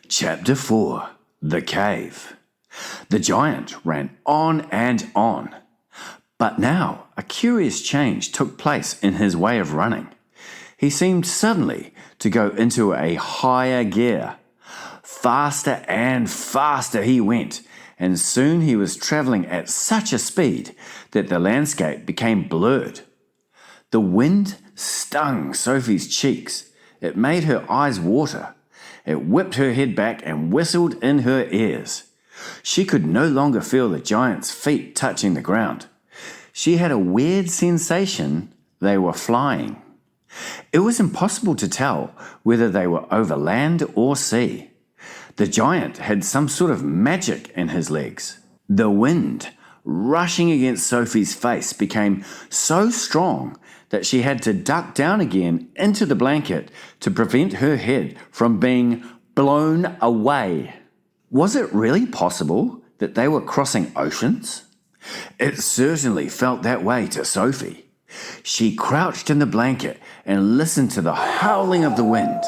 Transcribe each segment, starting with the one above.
Chapter 4. The Cave. The giant ran on and on. But now a curious change took place in his way of running. He seemed suddenly to go into a higher gear. Faster and faster he went, and soon he was travelling at such a speed that the landscape became blurred. The wind stung Sophie's cheeks. It made her eyes water. It whipped her head back and whistled in her ears. She could no longer feel the giant's feet touching the ground. She had a weird sensation they were flying. It was impossible to tell whether they were over land or sea. The giant had some sort of magic in his legs. The wind rushing against Sophie's face became so strong that she had to duck down again into the blanket to prevent her head from being blown away. Was it really possible that they were crossing oceans? It certainly felt that way to Sophie. She crouched in the blanket and listened to the howling of the wind.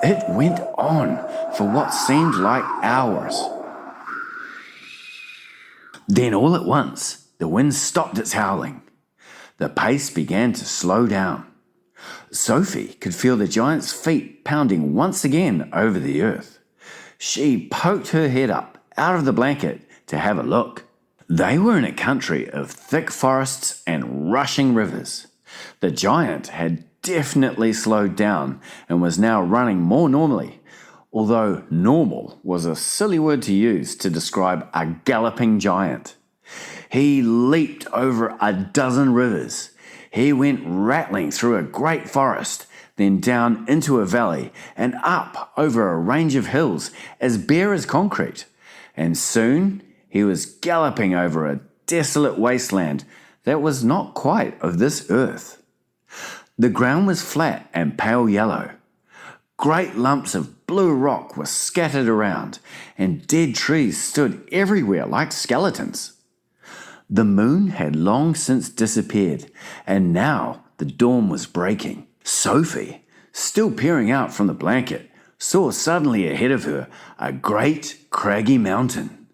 It went on for what seemed like hours. Then all at once, the wind stopped its howling. The pace began to slow down. Sophie could feel the giant's feet pounding once again over the earth. She poked her head up out of the blanket to have a look. They were in a country of thick forests and rushing rivers. The giant had definitely slowed down and was now running more normally, although normal was a silly word to use to describe a galloping giant. He leaped over a dozen rivers. He went rattling through a great forest, then down into a valley and up over a range of hills as bare as concrete. And soon he was galloping over a desolate wasteland that was not quite of this earth. The ground was flat and pale yellow. Great lumps of blue rock were scattered around, and dead trees stood everywhere like skeletons. The moon had long since disappeared, and now the dawn was breaking. Sophie, still peering out from the blanket, saw suddenly ahead of her a great craggy mountain.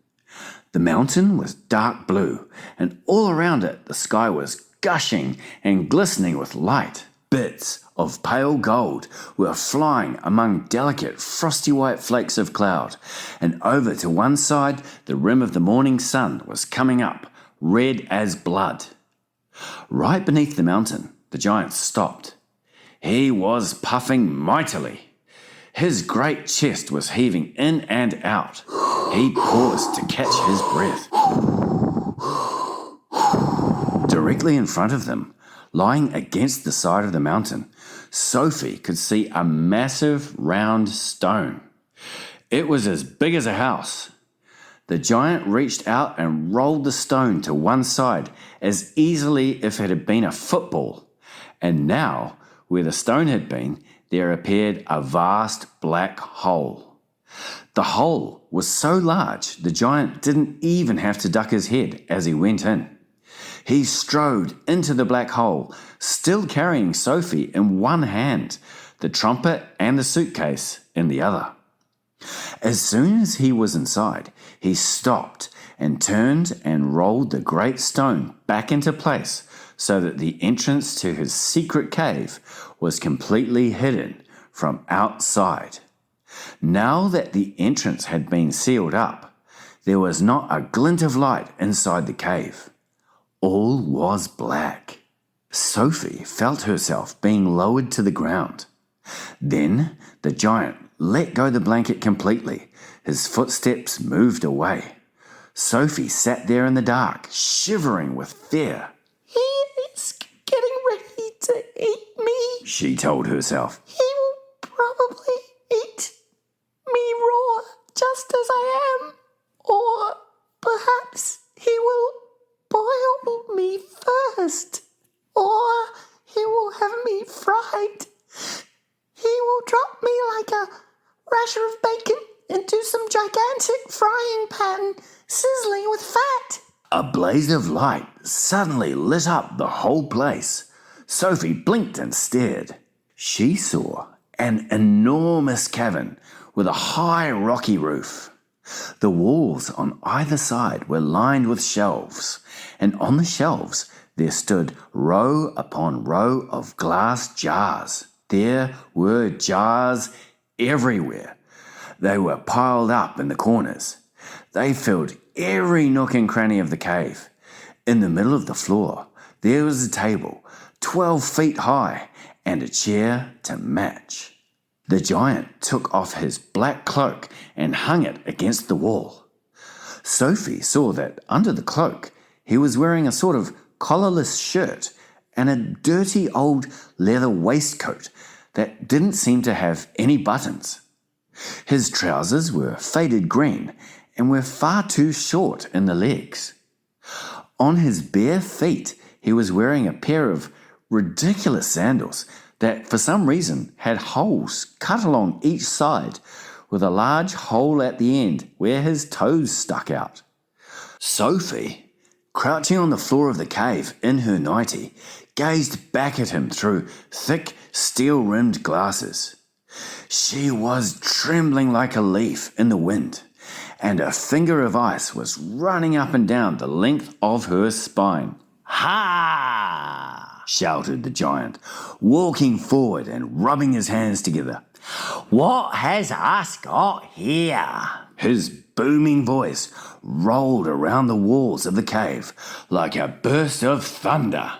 The mountain was dark blue, and all around it the sky was gushing and glistening with light. Bits of pale gold were flying among delicate frosty white flakes of cloud, and over to one side the rim of the morning sun was coming up, red as blood. Right beneath the mountain, the giant stopped. He was puffing mightily. His great chest was heaving in and out. He paused to catch his breath. Directly in front of them, lying against the side of the mountain, Sophie could see a massive round stone. It was as big as a house. The giant reached out and rolled the stone to one side as easily if it had been a football. And now, where the stone had been, there appeared a vast black hole. The hole was so large the giant didn't even have to duck his head as he went in. He strode into the black hole, still carrying Sophie in one hand, the trumpet and the suitcase in the other. As soon as he was inside, he stopped and turned and rolled the great stone back into place so that the entrance to his secret cave was completely hidden from outside. Now that the entrance had been sealed up, there was not a glint of light inside the cave. All was black. Sophie felt herself being lowered to the ground. Then the giant let go the blanket completely. His footsteps moved away. Sophie sat there in the dark, shivering with fear. "He is getting ready to eat me," she told herself. "He will probably eat me raw, just as I am. Or perhaps he will boil me first. Or he will have me fried. He will drop me like a rasher of bacon into some gigantic frying pan, sizzling with fat." A blaze of light suddenly lit up the whole place. Sophie blinked and stared. She saw an enormous cavern with a high rocky roof. The walls on either side were lined with shelves, and on the shelves there stood row upon row of glass jars. There were jars everywhere. They were piled up in the corners. They filled every nook and cranny of the cave. In the middle of the floor, there was a table 12 feet high and a chair to match. The giant took off his black cloak and hung it against the wall. Sophie saw that under the cloak he was wearing a sort of collarless shirt and a dirty old leather waistcoat that didn't seem to have any buttons. His trousers were faded green and were far too short in the legs. On his bare feet he was wearing a pair of ridiculous sandals that for some reason had holes cut along each side with a large hole at the end where his toes stuck out. Sophie, crouching on the floor of the cave in her nightie, gazed back at him through thick steel-rimmed glasses. She was trembling like a leaf in the wind, and a finger of ice was running up and down the length of her spine. "Ha!" shouted the giant, walking forward and rubbing his hands together. "What has us got here?" His booming voice rolled around the walls of the cave like a burst of thunder.